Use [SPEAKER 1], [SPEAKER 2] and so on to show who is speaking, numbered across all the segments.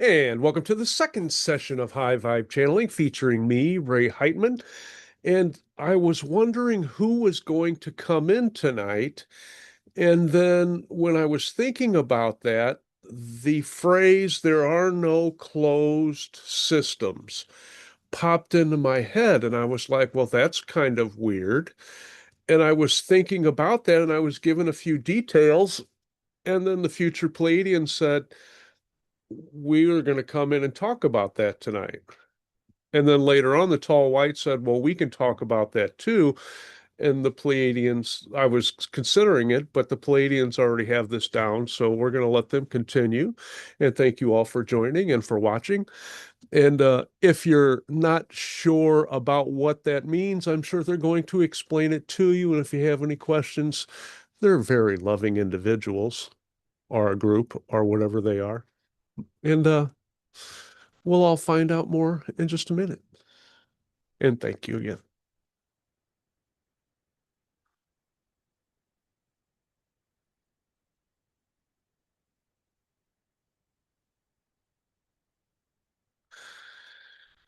[SPEAKER 1] And welcome to the second session of High Vibe Channeling featuring me, Ray Heitman. And I was wondering who was going to come in tonight. And then when I was thinking about that, the phrase, there are no closed systems, popped into my head. And I was like, well, that's kind of weird. And I was thinking about that and I was given a few details. And then the Future Pleiadians said, we are going to come in and talk about that tonight. And then later on, the tall white said, well, we can talk about that too. And the Pleiadians, I was considering it, but the Pleiadians already have this down. So we're going to let them continue. And thank you all for joining and for watching. And if you're not sure about what that means, I'm sure they're going to explain it to you. And if you have any questions, they're very loving individuals or a group or whatever they are. And we'll all find out more in just a minute. And thank you again.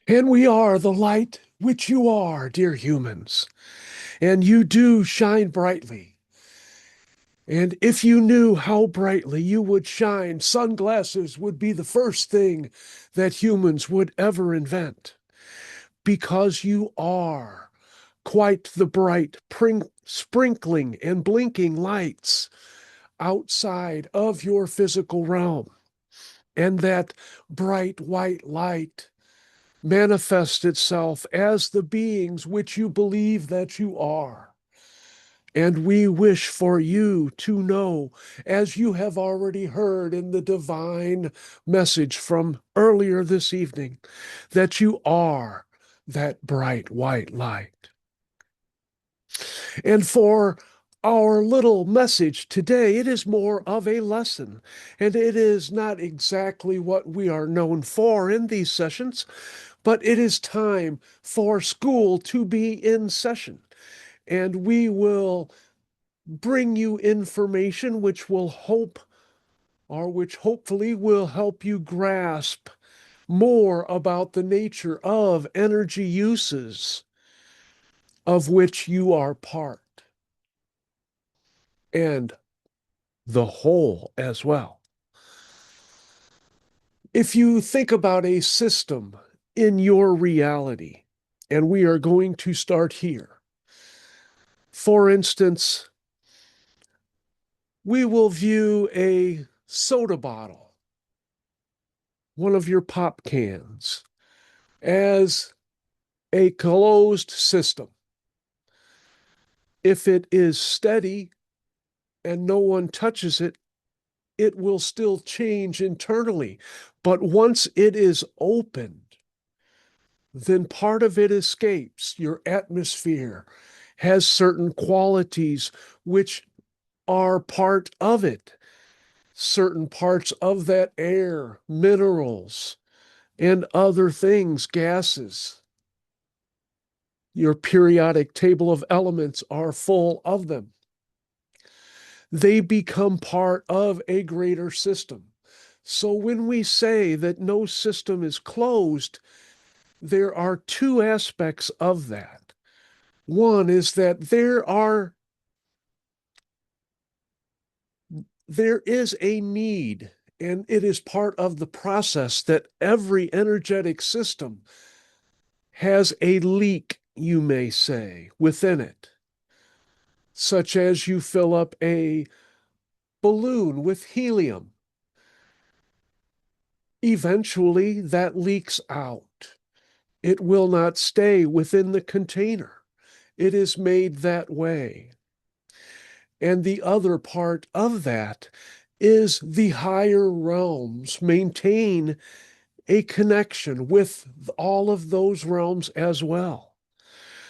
[SPEAKER 1] And we are the light which you are, dear humans, and you do shine brightly. And if you knew how brightly you would shine, sunglasses would be the first thing that humans would ever invent, because you are quite the bright, sprinkling and blinking lights outside of your physical realm. And that bright white light manifests itself as the beings which you believe that you are. And we wish for you to know, as you have already heard in the divine message from earlier this evening, that you are that bright white light. And for our little message today, it is more of a lesson, and it is not exactly what we are known for in these sessions, but it is time for school to be in session. And we will bring you information which will which hopefully will help you grasp more about the nature of energy uses of which you are part, and the whole as well. If you think about a system in your reality, and we are going to start here. For instance, we will view a soda bottle, one of your pop cans, as a closed system. If it is steady and no one touches it, it will still change internally. But once it is opened, then part of it escapes. Your atmosphere has certain qualities which are part of it. Certain parts of that air, minerals, and other things, gases. Your periodic table of elements are full of them. They become part of a greater system. So when we say that no system is closed, there are two aspects of that. One is that there is a need, and it is part of the process that every energetic system has a leak, you may say, within it, such as you fill up a balloon with helium. Eventually, that leaks out. It will not stay within the container. It is made that way. And the other part of that is the higher realms maintain a connection with all of those realms as well.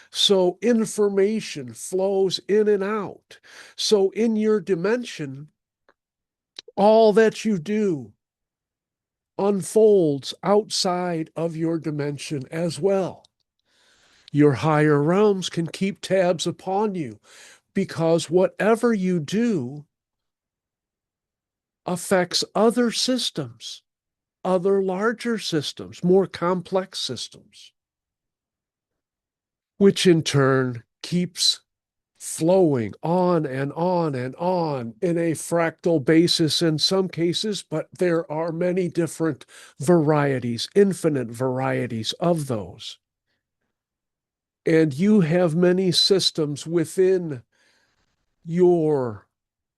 [SPEAKER 1] So information flows in and out. So in your dimension, all that you do unfolds outside of your dimension as well. Your higher realms can keep tabs upon you because whatever you do affects other systems other larger systems, more complex systems, which in turn keeps flowing on and on and on in a fractal basis in some cases, but there are many different varieties, infinite varieties of those. And you have many systems within your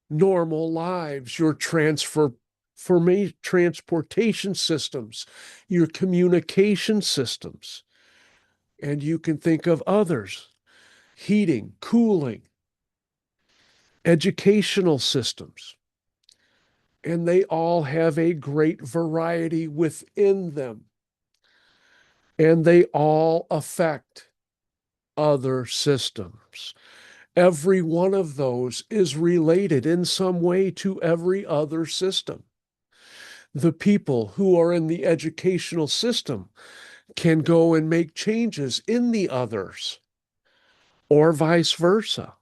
[SPEAKER 1] normal lives, your transportation systems, your communication systems. And you can think of others, heating, cooling, educational systems. And they all have a great variety within them. And they all affect other systems. Every one of those is related in some way to every other system. The people who are in the educational system can go and make changes in the others, or vice versa.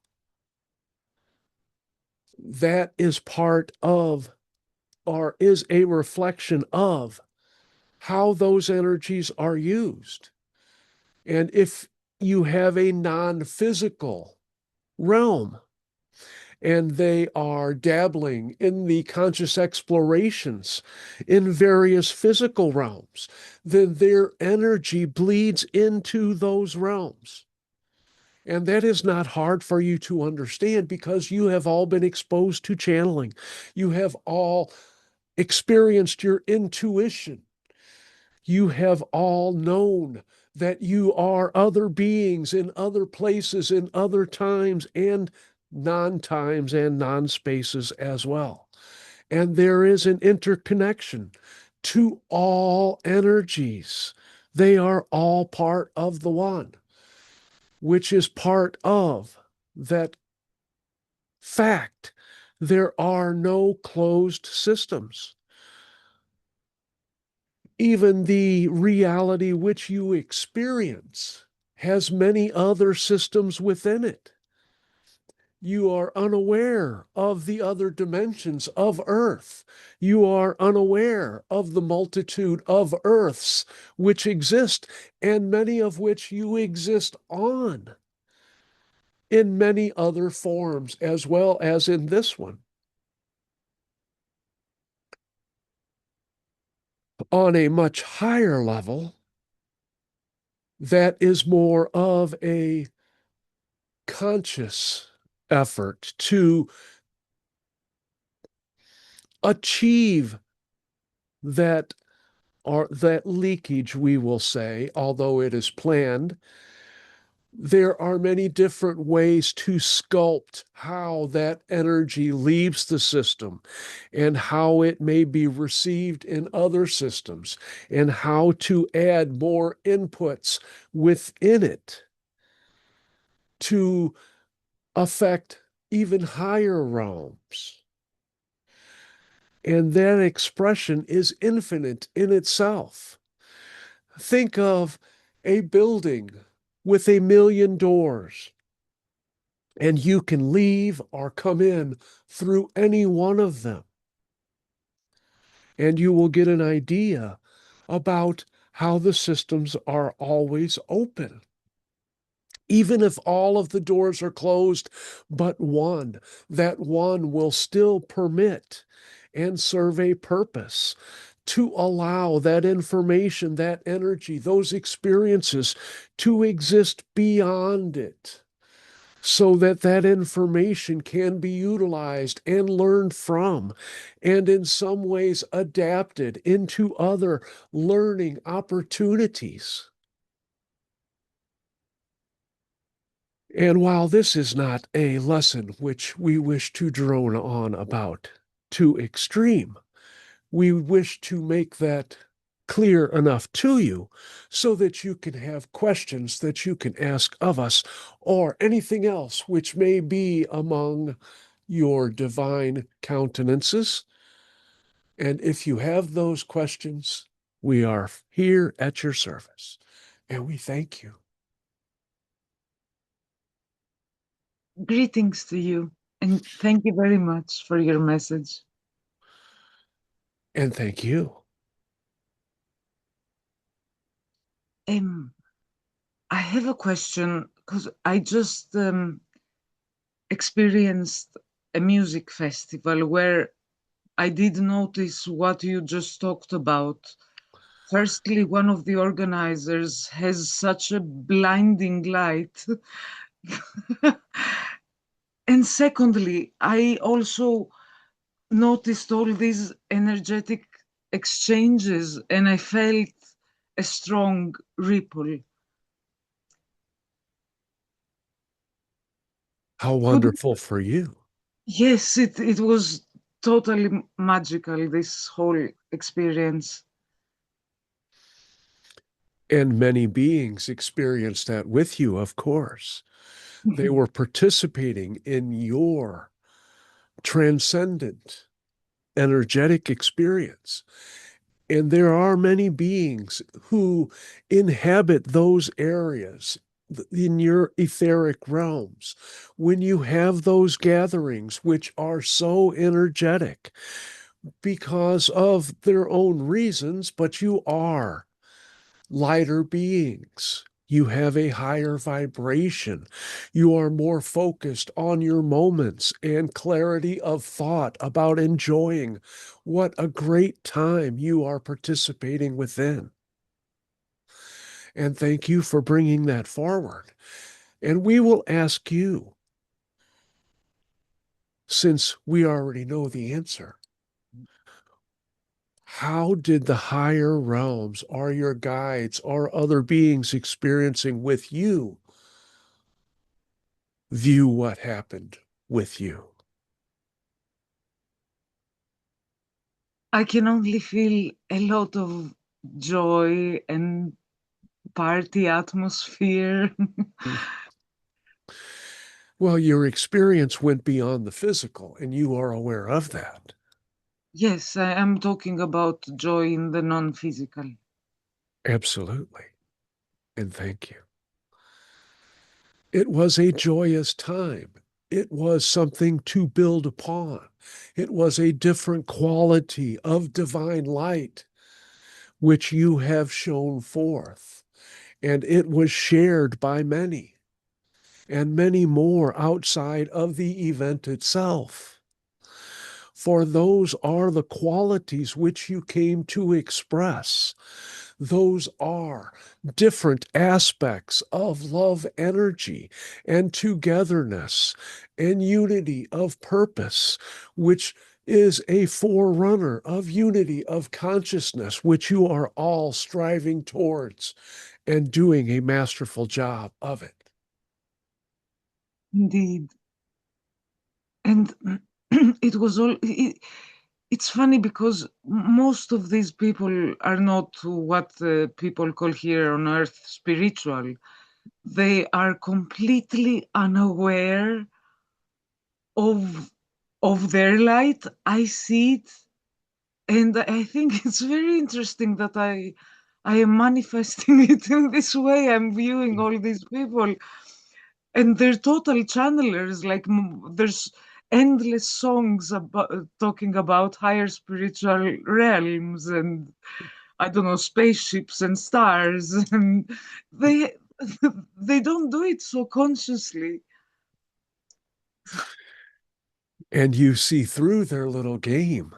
[SPEAKER 1] That is part of, or is a reflection of, how those energies are used. And if you have a non-physical realm and they are dabbling in the conscious explorations in various physical realms, then their energy bleeds into those realms. And that is not hard for you to understand because you have all been exposed to channeling. You have all experienced your intuition. You have all known that you are other beings in other places, in other times, and non-times and non-spaces as well. And there is an interconnection to all energies. They are all part of the one, which is part of that fact. There are no closed systems. Even the reality which you experience has many other systems within it. You are unaware of the other dimensions of Earth. You are unaware of the multitude of Earths which exist, and many of which you exist on in many other forms, as well as in this one. On a much higher level, that is more of a conscious effort to achieve that, or that leakage, we will say, although it is planned. There are many different ways to sculpt how that energy leaves the system and how it may be received in other systems and how to add more inputs within it to affect even higher realms. And that expression is infinite in itself. Think of a building with 1,000,000 doors, and you can leave or come in through any one of them. And you will get an idea about how the systems are always open. Even if all of the doors are closed but one, that one will still permit and serve a purpose to allow that information, that energy, those experiences to exist beyond it, so that that information can be utilized and learned from, and in some ways adapted into other learning opportunities. And while this is not a lesson which we wish to drone on about to extreme, we wish to make that clear enough to you so that you can have questions that you can ask of us, or anything else which may be among your divine countenances. And if you have those questions, we are here at your service, and we thank you.
[SPEAKER 2] Greetings to you, and thank you very much for your message.
[SPEAKER 1] And thank you.
[SPEAKER 2] Um, I have a question because I just experienced a music festival where I did notice what you just talked about. Firstly, one of the organizers has such a blinding light. And secondly, I also noticed all these energetic exchanges and I felt a strong ripple.
[SPEAKER 1] How
[SPEAKER 2] Could
[SPEAKER 1] wonderful for you.
[SPEAKER 2] Yes, it was totally magical, this whole experience.
[SPEAKER 1] And many beings experienced that with you, of course. They were participating in your transcendent energetic experience. And there are many beings who inhabit those areas in your etheric realms. When you have those gatherings, which are so energetic because of their own reasons, but you are lighter beings. You have a higher vibration. You are more focused on your moments and clarity of thought about enjoying what a great time you are participating within. And thank you for bringing that forward. And we will ask you, since we already know the answer, how did the higher realms, or your guides, or other beings experiencing with you, view what happened with you?
[SPEAKER 2] I can only feel a lot of joy and party atmosphere.
[SPEAKER 1] Well, your experience went beyond the physical, and you are aware of that.
[SPEAKER 2] Yes, I am talking about joy in the non-physical.
[SPEAKER 1] Absolutely. And thank you. It was a joyous time. It was something to build upon. It was a different quality of divine light, which you have shown forth. And it was shared by many, and many more outside of the event itself. For those are the qualities which you came to express. Those are different aspects of love energy and togetherness and unity of purpose, which is a forerunner of unity of consciousness, which you are all striving towards and doing a masterful job of it.
[SPEAKER 2] Indeed. And it was all, it's funny because most of these people are not what people call here on earth spiritual. They are completely unaware of their light. I see it, and I think it's very interesting that I am manifesting it in this way. I'm viewing all these people, and they're total channelers. Like there's endless songs about talking about higher spiritual realms and I don't know spaceships and stars, and they they don't do it so consciously.
[SPEAKER 1] And you see through their little game.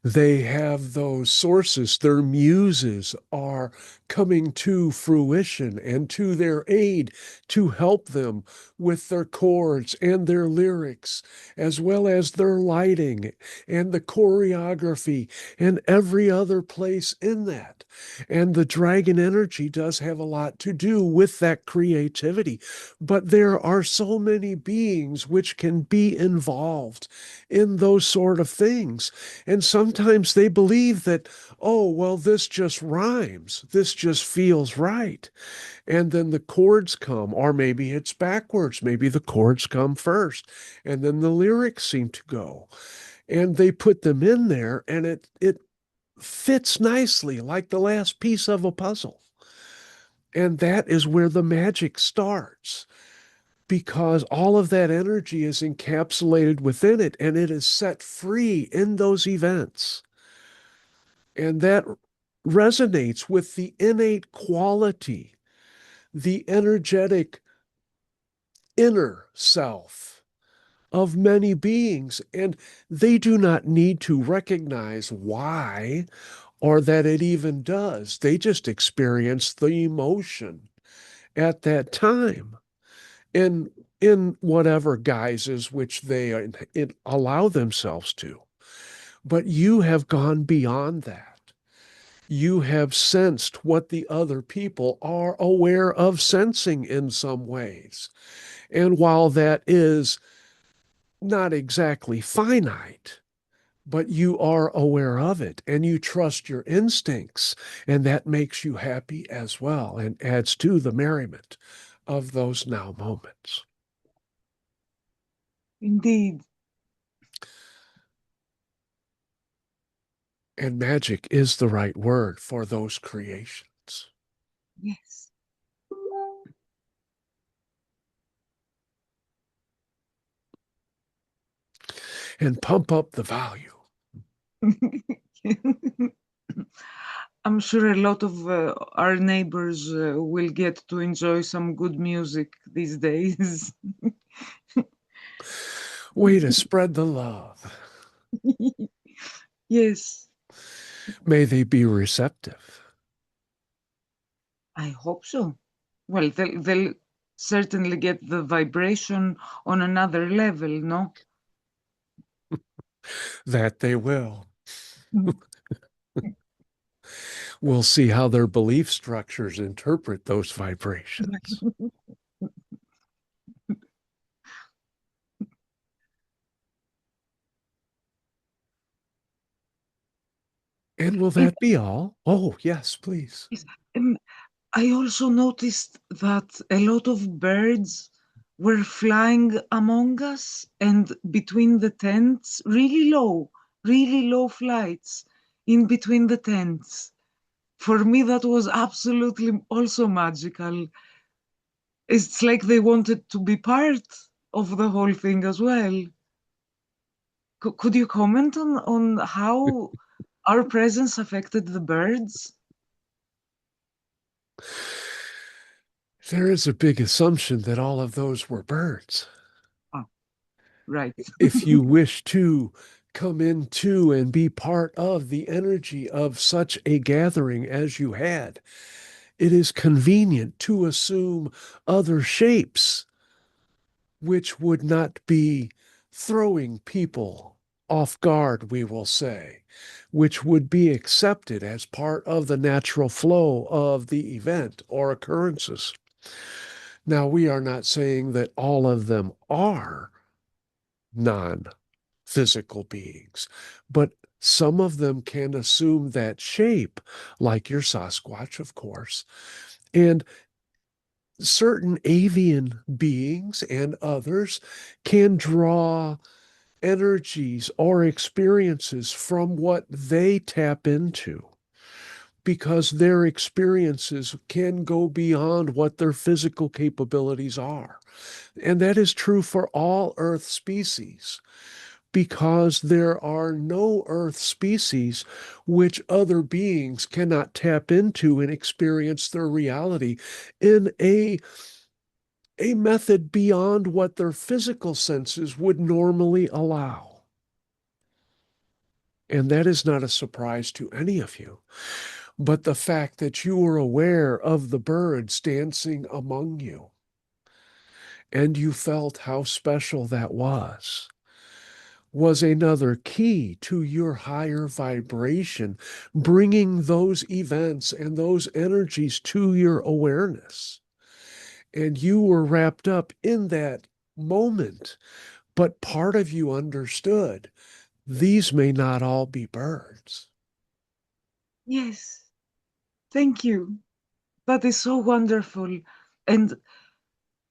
[SPEAKER 1] They have those sources, their muses are coming to fruition and to their aid to help them with their chords and their lyrics, as well as their lighting and the choreography and every other place in that. And the dragon energy does have a lot to do with that creativity. But there are so many beings which can be involved in those sort of things. And sometimes they believe that, oh, well, this just rhymes. This just feels right. And then the chords come, or maybe it's backwards. Maybe the chords come first, and then the lyrics seem to go. And they put them in there, and it fits nicely like the last piece of a puzzle. And that is where the magic starts because all of that energy is encapsulated within it and it is set free in those events. And that resonates with the innate quality, the energetic inner self of many beings. And they do not need to recognize why or that it even does. They just experience the emotion at that time in whatever guises which they allow themselves to. But you have gone beyond that. You have sensed what the other people are aware of sensing in some ways. And while that is not exactly finite, but you are aware of it and you trust your instincts, and that makes you happy as well and adds to the merriment of those now moments.
[SPEAKER 2] Indeed.
[SPEAKER 1] And magic is the right word for those creations.
[SPEAKER 2] Yes.
[SPEAKER 1] And pump up the value.
[SPEAKER 2] I'm sure a lot of our neighbors will get to enjoy some good music these days.
[SPEAKER 1] Way to spread the love.
[SPEAKER 2] Yes,
[SPEAKER 1] May they be receptive.
[SPEAKER 2] I hope so. Well, they'll certainly get the vibration on another level, no?
[SPEAKER 1] That they will. We'll see how their belief structures interpret those vibrations. And will
[SPEAKER 2] It
[SPEAKER 1] that be all? Oh, yes, please.
[SPEAKER 2] is, I also noticed that a lot of birds were flying among us and between the tents, really low flights in between the tents. For me, that was absolutely also magical. It's like they wanted to be part of the whole thing as well. Could you comment on how our presence affected the birds?
[SPEAKER 1] There is a big assumption that all of those were birds.
[SPEAKER 2] Ah, right.
[SPEAKER 1] If you wish to come into and be part of the energy of such a gathering as you had, it is convenient to assume other shapes, which would not be throwing people off guard, we will say, which would be accepted as part of the natural flow of the event or occurrences. Now, we are not saying that all of them are non physical beings, but some of them can assume that shape, like your Sasquatch, of course, and certain avian beings and others can draw energies or experiences from what they tap into because their experiences can go beyond what their physical capabilities are. And that is true for all Earth species because there are no Earth species which other beings cannot tap into and experience their reality in a method beyond what their physical senses would normally allow. And that is not a surprise to any of you. But the fact that you were aware of the birds dancing among you and you felt how special that was another key to your higher vibration, bringing those events and those energies to your awareness. And you were wrapped up in that moment, but part of you understood these may not all be birds.
[SPEAKER 2] Yes, thank you. That is so wonderful. And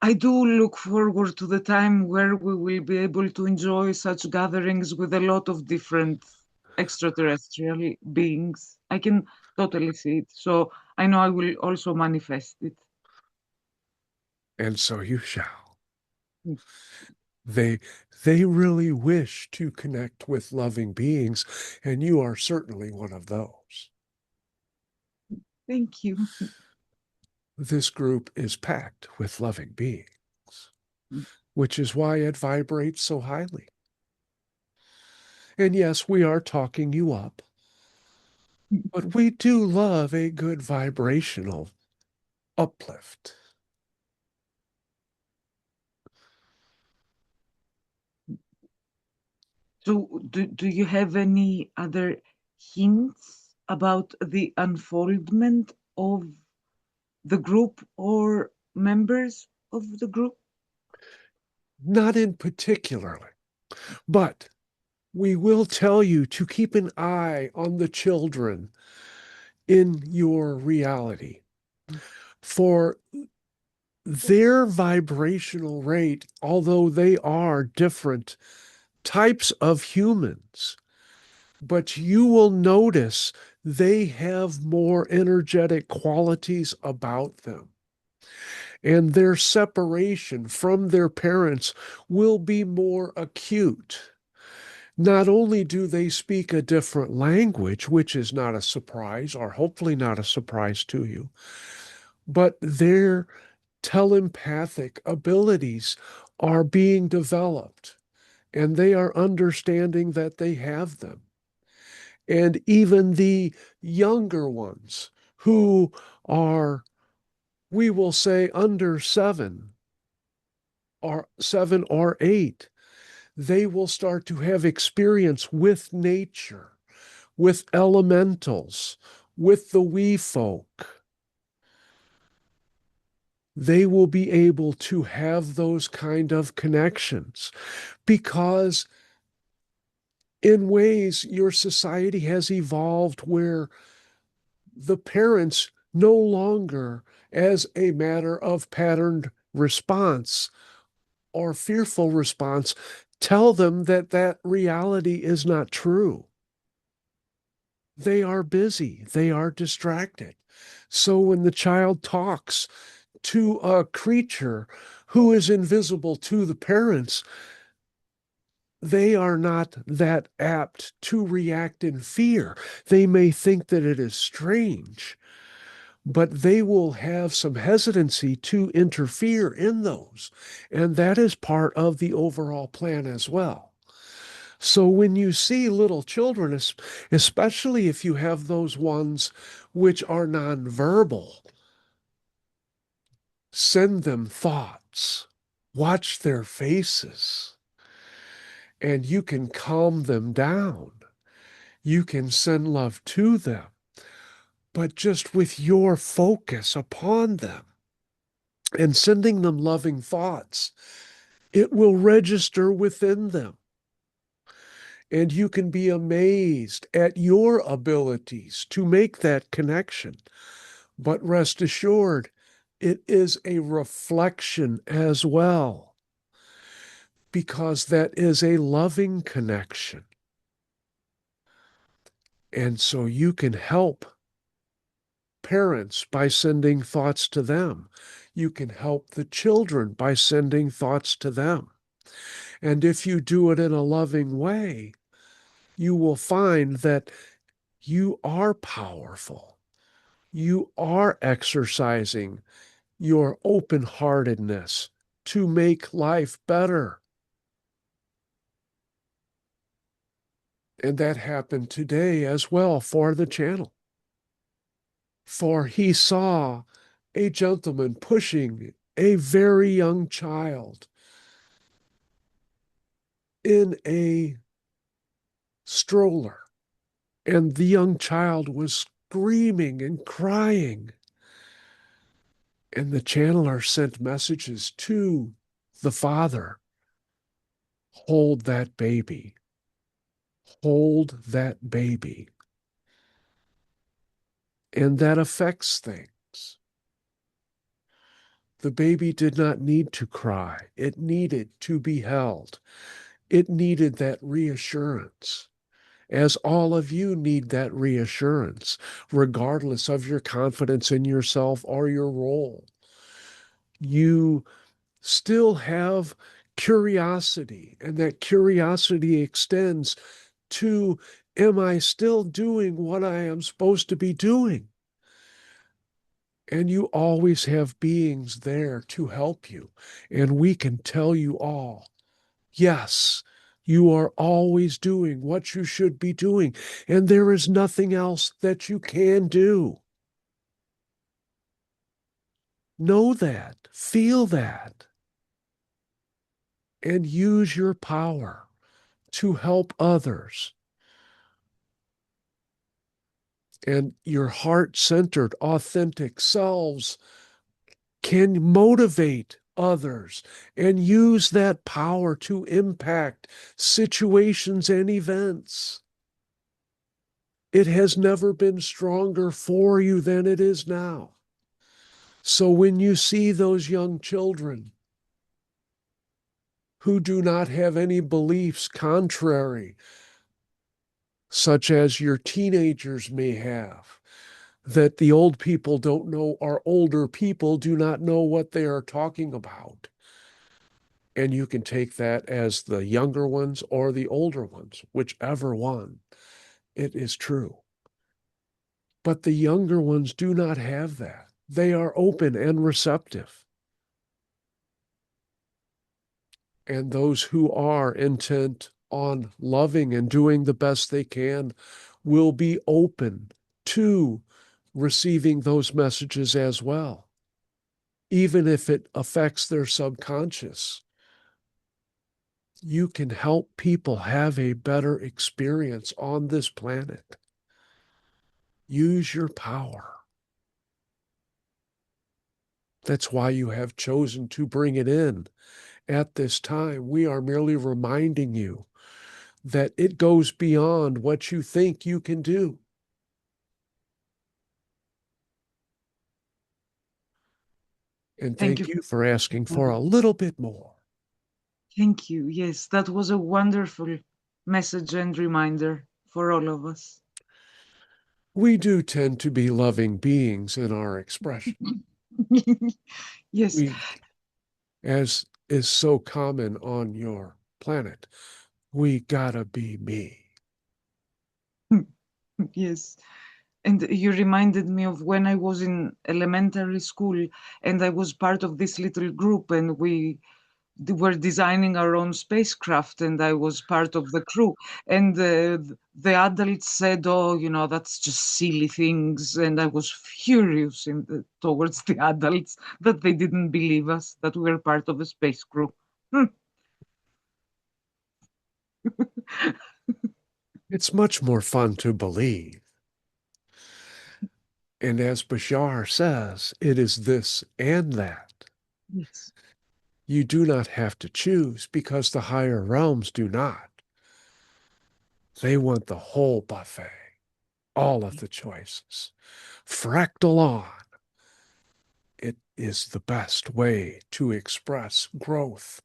[SPEAKER 2] I do look forward to the time where we will be able to enjoy such gatherings with a lot of different extraterrestrial beings. I can totally see it. So I know I will also manifest it.
[SPEAKER 1] And so you shall. They they really wish to connect with loving beings, and you are certainly one of those.
[SPEAKER 2] Thank you.
[SPEAKER 1] This group is packed with loving beings, which is why it vibrates so highly. And yes, we are talking you up, but we do love a good vibrational uplift.
[SPEAKER 2] So, do you have any other hints about the unfoldment of the group or members of the group?
[SPEAKER 1] Not in particularly, but we will tell you to keep an eye on the children in your reality. For their vibrational rate, although they are different types of humans, but you will notice they have more energetic qualities about them. And their separation from their parents will be more acute. Not only do they speak a different language, which is not a surprise, or hopefully not a surprise to you, but their telepathic abilities are being developed and they are understanding that they have them. And even the younger ones who are, we will say, under 7 or 8, they will start to have experience with nature, with elementals, with the wee folk. They will be able to have those kind of connections because in ways your society has evolved where the parents no longer, as a matter of patterned response or fearful response, tell them that that reality is not true. They are busy, they are distracted. So when the child talks to a creature who is invisible to the parents, they are not that apt to react in fear. They may think that it is strange, but they will have some hesitancy to interfere in those. And that is part of the overall plan as well. So when you see little children, especially if you have those ones which are nonverbal, send them thoughts, watch their faces, and you can calm them down. You can send love to them, but just with your focus upon them and sending them loving thoughts, it will register within them. And you can be amazed at your abilities to make that connection. But rest assured, it is a reflection as well, because that is a loving connection. And so you can help parents by sending thoughts to them. You can help the children by sending thoughts to them. And if you do it in a loving way, you will find that you are powerful. You are exercising your open heartedness to make life better. And that happened today as well for the channel. For he saw a gentleman pushing a very young child in a stroller, and the young child was screaming and crying. And the channeler sent messages to the father: hold that baby, hold that baby. And that affects things. The baby did not need to cry, it needed to be held. It needed that reassurance, as all of you need that reassurance, regardless of your confidence in yourself or your role. You still have curiosity, and that curiosity extends to, am I still doing what I am supposed to be doing? And you always have beings there to help you. And we can tell you all, yes, you are always doing what you should be doing. And there is nothing else that you can do. Know that, feel that, and use your power to help others. And your heart centered, authentic selves can motivate others and use that power to impact situations and events. It has never been stronger for you than it is now. So when you see those young children who do not have any beliefs contrary, such as your teenagers may have, that the old people don't know, or older people do not know what they are talking about. And you can take that as the younger ones or the older ones, whichever one. It is true. But the younger ones do not have that. They are open and receptive. And those who are intent on loving and doing the best they can will be open to receiving those messages as well, even if it affects their subconscious. You can help people have a better experience on this planet. Use your power. That's why you have chosen to bring it in at this time. We are merely reminding you that it goes beyond what you think you can do. And
[SPEAKER 2] Thank you.
[SPEAKER 1] thank you for asking for a little bit more.
[SPEAKER 2] Thank you. Yes, that was a wonderful message and reminder for all of us.
[SPEAKER 1] We do tend to be loving beings in our expression.
[SPEAKER 2] Yes,
[SPEAKER 1] We, as is so common on your planet, we gotta be me.
[SPEAKER 2] yes. And you reminded me of when I was in elementary school and I was part of this little group and we were designing our own spacecraft and I was part of the crew. And the adults said, oh, that's just silly things. And I was furious towards the adults that they didn't believe us, that we were part of a space crew. Hmm.
[SPEAKER 1] It's much more fun to believe. And as Bashar says, it is this and that.
[SPEAKER 2] Yes.
[SPEAKER 1] You do not have to choose because the higher realms do not. They want the whole buffet, all of the choices. Fractal on. It is the best way to express growth.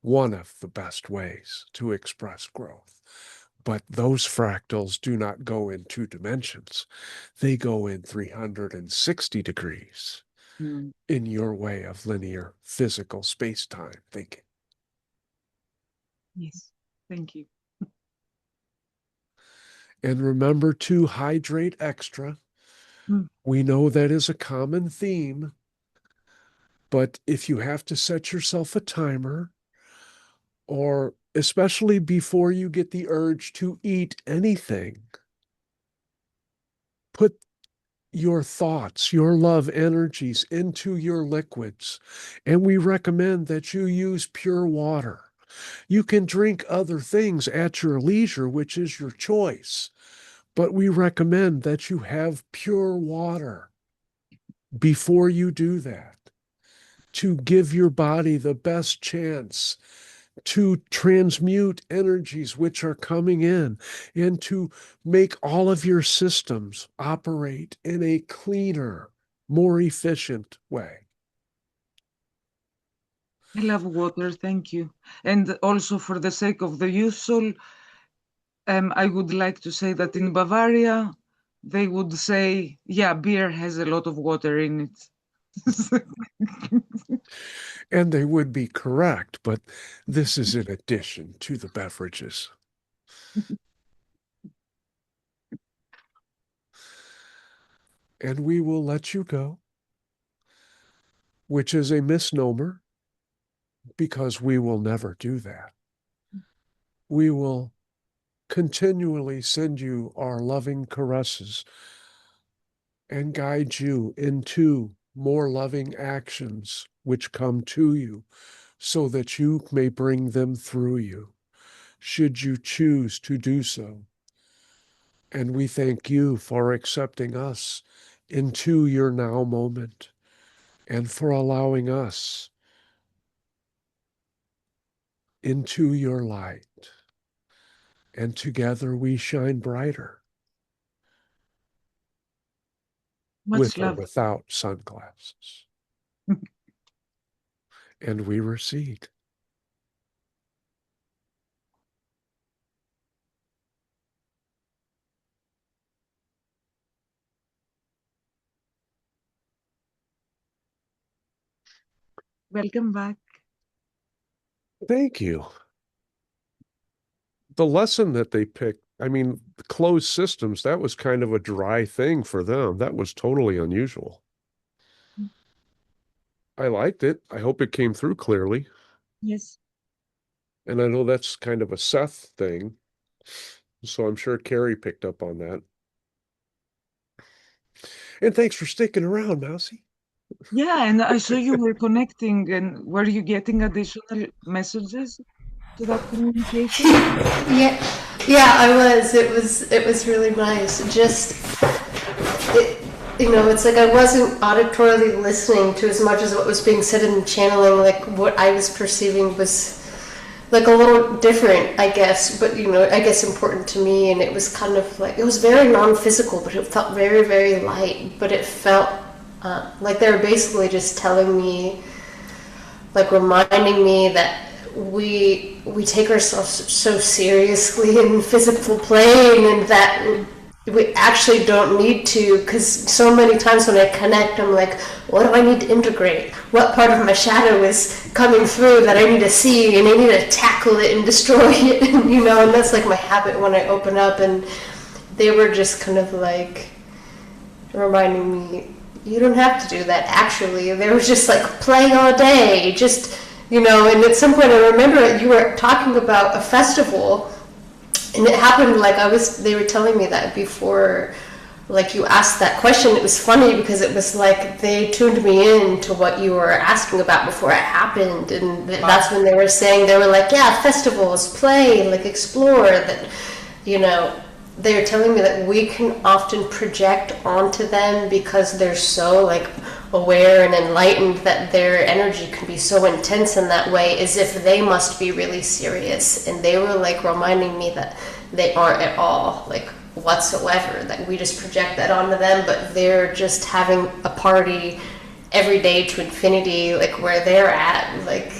[SPEAKER 1] One of the best ways to express growth. But those fractals do not go in 2 dimensions. They go in 360 degrees
[SPEAKER 2] Mm.
[SPEAKER 1] in your way of linear physical space-time thinking.
[SPEAKER 2] Yes. Thank you.
[SPEAKER 1] And remember to hydrate extra.
[SPEAKER 2] Mm.
[SPEAKER 1] We know that is a common theme, but if you have to set yourself a timer, or especially before you get the urge to eat anything, put your thoughts, your love energies into your liquids. And we recommend that you use pure water. You can drink other things at your leisure, which is your choice, but we recommend that you have pure water before you do that to give your body the best chance to transmute energies which are coming in and to make all of your systems operate in a cleaner, more efficient way.
[SPEAKER 2] I love water. Thank you. And also, for the sake of the youth soul, I would like to say that in Bavaria, they would say, yeah, beer has a lot of water in it.
[SPEAKER 1] And they would be correct, but this is in addition to the beverages. and we will let you go, which is a misnomer because we will never do that. We will continually send you our loving caresses and guide you into more loving actions which come to you so that you may bring them through you, should you choose to do so. And we thank you for accepting us into your now moment and for allowing us into your light. And together we shine brighter
[SPEAKER 2] Much
[SPEAKER 1] with or
[SPEAKER 2] love.
[SPEAKER 1] without sunglasses. And we recede.
[SPEAKER 2] Welcome back.
[SPEAKER 1] Thank you. The lesson that they picked, I mean, closed systems, that was kind of a dry thing for them. That was totally unusual. I liked it. I hope it came through clearly.
[SPEAKER 2] Yes.
[SPEAKER 1] And I know that's kind of a Seth thing. So I'm sure Carrie picked up on that. And thanks for sticking around, Mousy.
[SPEAKER 2] Yeah, and I saw you were connecting, and were you getting additional messages to that communication?
[SPEAKER 3] Yeah, yeah, I was. It was really nice. Just it, it's like I wasn't auditorily listening to as much as what was being said in the channeling. Like what I was perceiving was like a little different, I guess. But I guess important to me. And it was kind of like it was very non-physical, but it felt very, very light. But it felt like they were basically just telling me, like reminding me that we take ourselves so seriously in physical plane, and that we actually don't need to, because so many times when I connect, I'm like, what do I need to integrate? What part of my shadow is coming through that I need to see, and I need to tackle it and destroy it, and that's like my habit when I open up. And they were just kind of like reminding me, you don't have to do that. Actually, they were just like play all day, just and at some point I remember you were talking about a festival, and it happened like they were telling me that before, like you asked that question. It was funny because it was like they tuned me in to what you were asking about before it happened, and that's when they were saying, they were like, yeah, festivals, play, like explore, that they're telling me that we can often project onto them because they're so like aware and enlightened, that their energy can be so intense in that way, as if they must be really serious. And they were like reminding me that they aren't at all, like whatsoever, that we just project that onto them, but they're just having a party every day to infinity, like where they're at, like.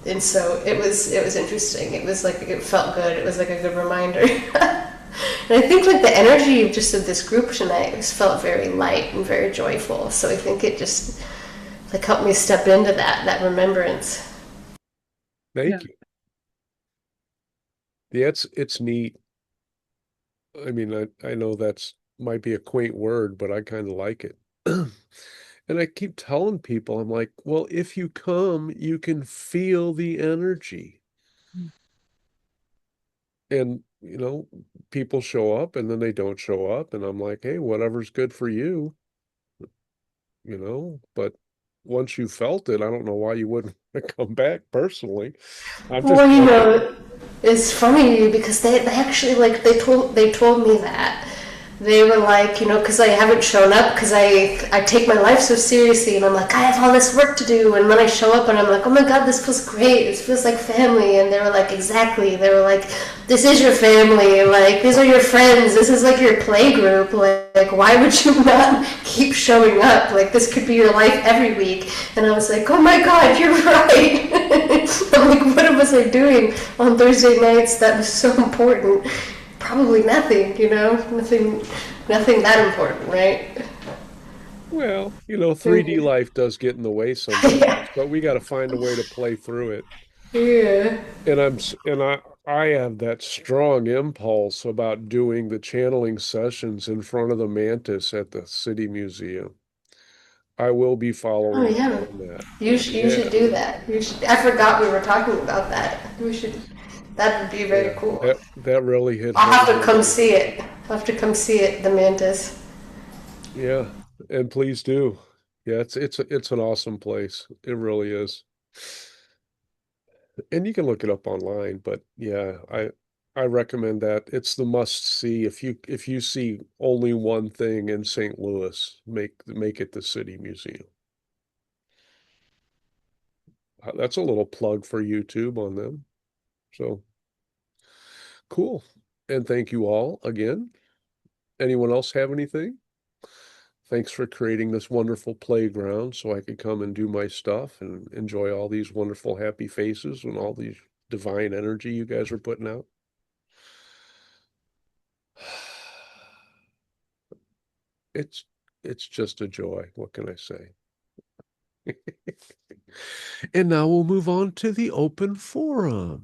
[SPEAKER 3] And so it was interesting. It was like, it felt good. It was like a good reminder. And I think like the energy just of this group tonight just felt very light and very joyful. So I think it just like helped me step into that remembrance.
[SPEAKER 2] Yeah.
[SPEAKER 1] Thank you. Yeah, it's neat. I mean, I know that's might be a quaint word, but I kind of like it. And I keep telling people, I'm like, well, if you come, you can feel the energy. And, people show up and then they don't show up. And I'm like, hey, whatever's good for you, but once you felt it, I don't know why you wouldn't come back personally. I'm just
[SPEAKER 3] Well,
[SPEAKER 1] wondering.
[SPEAKER 3] it's funny because they actually like they told me that. They were like, because I haven't shown up, because I take my life so seriously, and I'm like, I have all this work to do, and then I show up and I'm like, oh my god, this feels great, this feels like family. And they were like, exactly. They were like, this is your family, like these are your friends, this is like your play group, like why would you not keep showing up, like this could be your life every week. And I was like, oh my god, you're right. I'm like, what was I doing on Thursday nights that was so important? Probably nothing, nothing that important, right?
[SPEAKER 1] Well, 3D life does get in the way sometimes,
[SPEAKER 3] Yeah.
[SPEAKER 1] but we got to find a way to play through it.
[SPEAKER 3] Yeah.
[SPEAKER 1] And I have that strong impulse about doing the channeling sessions in front of the mantis at the City Museum. I will be
[SPEAKER 3] Oh
[SPEAKER 1] following up
[SPEAKER 3] yeah,
[SPEAKER 1] on that.
[SPEAKER 3] you
[SPEAKER 1] Yeah,
[SPEAKER 3] should do that. You should. I forgot we were talking about that. We should. That would be very
[SPEAKER 1] yeah.
[SPEAKER 3] cool.
[SPEAKER 1] That really hit
[SPEAKER 3] I'll have
[SPEAKER 1] home
[SPEAKER 3] to
[SPEAKER 1] with
[SPEAKER 3] come
[SPEAKER 1] me.
[SPEAKER 3] see it. I'll have to come see it. The mantis.
[SPEAKER 1] Yeah, and please do. Yeah, it's an awesome place. It really is. And you can look it up online, but yeah, I recommend that. It's the must see. If you see only one thing in St. Louis, make it the City Museum. That's a little plug for YouTube on them. So cool. And thank you all again. Anyone else have anything? Thanks for creating this wonderful playground so I could come and do my stuff and enjoy all these wonderful happy faces and all these divine energy you guys are putting out. It's it's just a joy. What can I say? And now we'll move on to the open forum.